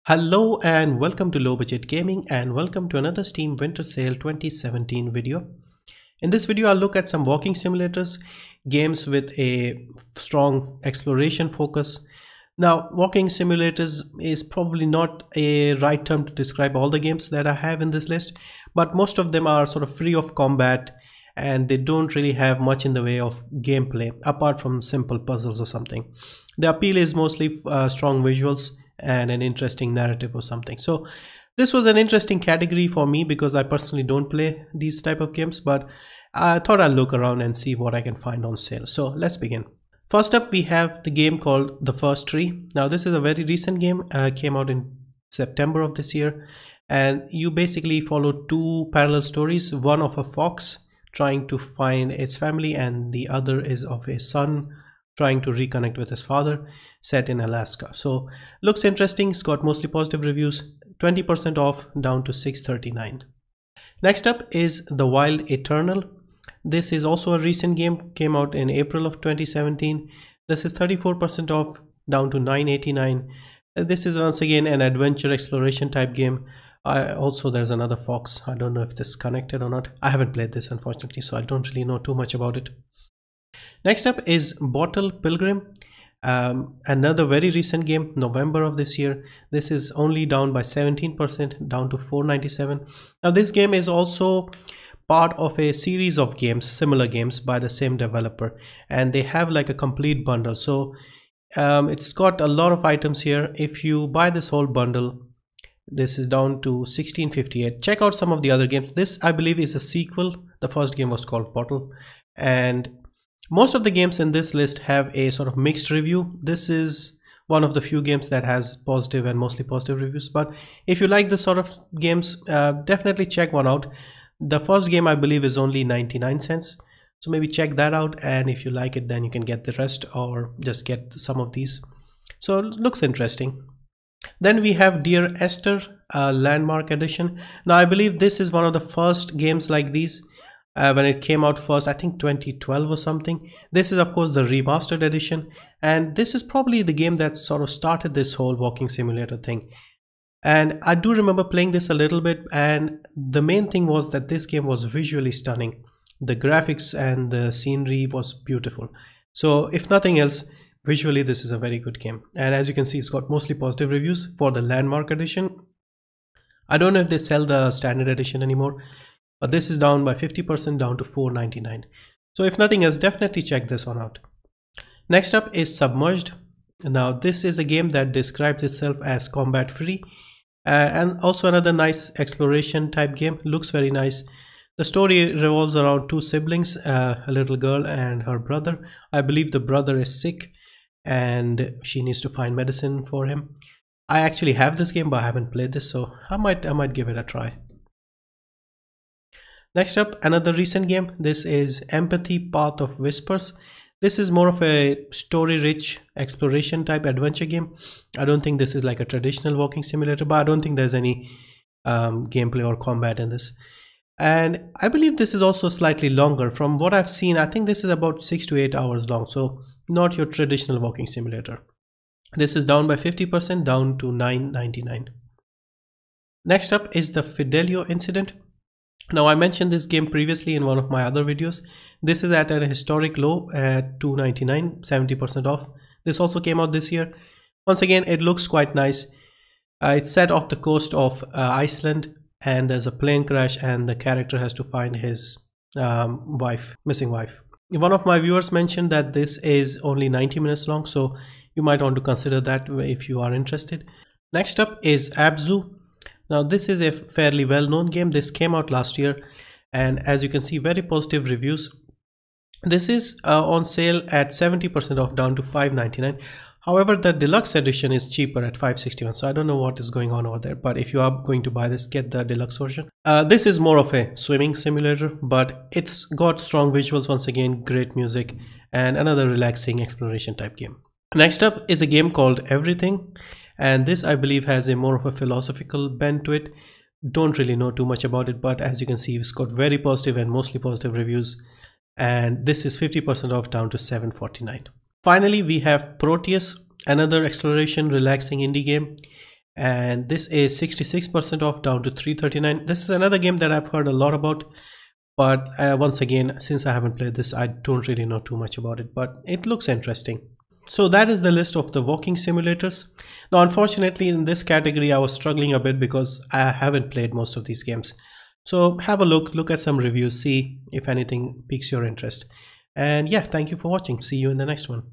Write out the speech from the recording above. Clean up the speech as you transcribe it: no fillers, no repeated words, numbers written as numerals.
Hello and welcome to Low Budget Gaming and welcome to another Steam Winter Sale 2017 video. In this video I'll look at some walking simulators, games with a strong exploration focus. Now walking simulators is probably not a right term to describe all the games that I have in this list, but most of them are sort of free of combat and they don't really have much in the way of gameplay apart from simple puzzles or something. The appeal is mostly strong visuals and an interesting narrative or something. So this was an interesting category for me because I personally don't play these type of games, but I thought I'll look around and see what I can find on sale. So let's begin. First up we have the game called The First Tree. Now this is a very recent game, came out in September of this year, and you basically follow two parallel stories, one of a fox trying to find its family and the other is of a son trying to reconnect with his father, set in Alaska. So looks interesting. It's got mostly positive reviews, 20% off, down to $6.39. Next up is The Wild Eternal. This is also a recent game, came out in April of 2017. This is 34% off, down to $9.89. This is once again an adventure exploration type game. Also there's another fox. I don't know if this is connected or not. I haven't played this unfortunately, so I don't really know too much about it. Next up is Bottle Pilgrim, another very recent game, November of this year. This is only down by 17%, down to $4.97. Now this game is also part of a series of games, similar games by the same developer, and they have like a complete bundle. So it's got a lot of items here. If you buy this whole bundle, this is down to $16.58. Check out some of the other games. This I believe is a sequel. The first game was called Bottle, and most of the games in this list have a sort of mixed review. This is one of the few games that has positive and mostly positive reviews, but if you like this sort of games, definitely check one out. The first game I believe is only 99 cents, so maybe check that out, and if you like it then you can get the rest or just get some of these. So it looks interesting. Then we have Dear Esther, Landmark Edition. Now I believe this is one of the first games like these. When it came out first, I think 2012 or something. This is of course the remastered edition, and this is probably the game that sort of started this whole walking simulator thing. And I do remember playing this a little bit, and the main thing was that this game was visually stunning. The graphics and the scenery was beautiful. So if nothing else, visually this is a very good game, and as you can see it's got mostly positive reviews for the Landmark edition. I don't know if they sell the standard edition anymore, but this is down by 50%, down to $4.99. So if nothing else, definitely check this one out. Next up is Submerged. Now this is a game that describes itself as combat free, and also another nice exploration type game. Looks very nice. The story revolves around two siblings, a little girl and her brother. I believe the brother is sick and she needs to find medicine for him. I actually have this game but I haven't played this, so I might give it a try. Next up, another recent game. This is Empathy Path of Whispers. This is more of a story rich exploration type adventure game. I don't think this is like a traditional walking simulator, but I don't think there's any gameplay or combat in this. And I believe this is also slightly longer. From what I've seen, I think this is about 6 to 8 hours long, so not your traditional walking simulator. This is down by 50%, down to $9.99. Next up is the Fidelio Incident. Now I mentioned this game previously in one of my other videos. This is at a historic low at $2.99, 70% off. This also came out this year. Once again, it looks quite nice. It's set off the coast of Iceland, and there's a plane crash and the character has to find his missing wife. One of my viewers mentioned that this is only 90 minutes long, so you might want to consider that if you are interested. Next up is Abzu. Now this is a fairly well-known game. This came out last year, and as you can see, very positive reviews. This is on sale at 70% off, down to $5.99. However, the deluxe edition is cheaper at $5.61, so I don't know what is going on over there, but if you are going to buy this, get the deluxe version. This is more of a swimming simulator, but it's got strong visuals, once again great music, and another relaxing exploration type game. Next up is a game called Everything, and this I believe has a more of a philosophical bent to it. Don't really know too much about it, but as you can see, it's got very positive and mostly positive reviews, and this is 50% off, down to $7.49. Finally, we have Proteus, another exploration relaxing indie game. and this is 66% off, down to 339. This is another game that I've heard a lot about, but once again, since I haven't played this, I don't really know too much about it, but it looks interesting. So that is the list of the walking simulators. Now unfortunately in this category I was struggling a bit because I haven't played most of these games. So have a look at some reviews, see if anything piques your interest. And yeah, thank you for watching. See you in the next one.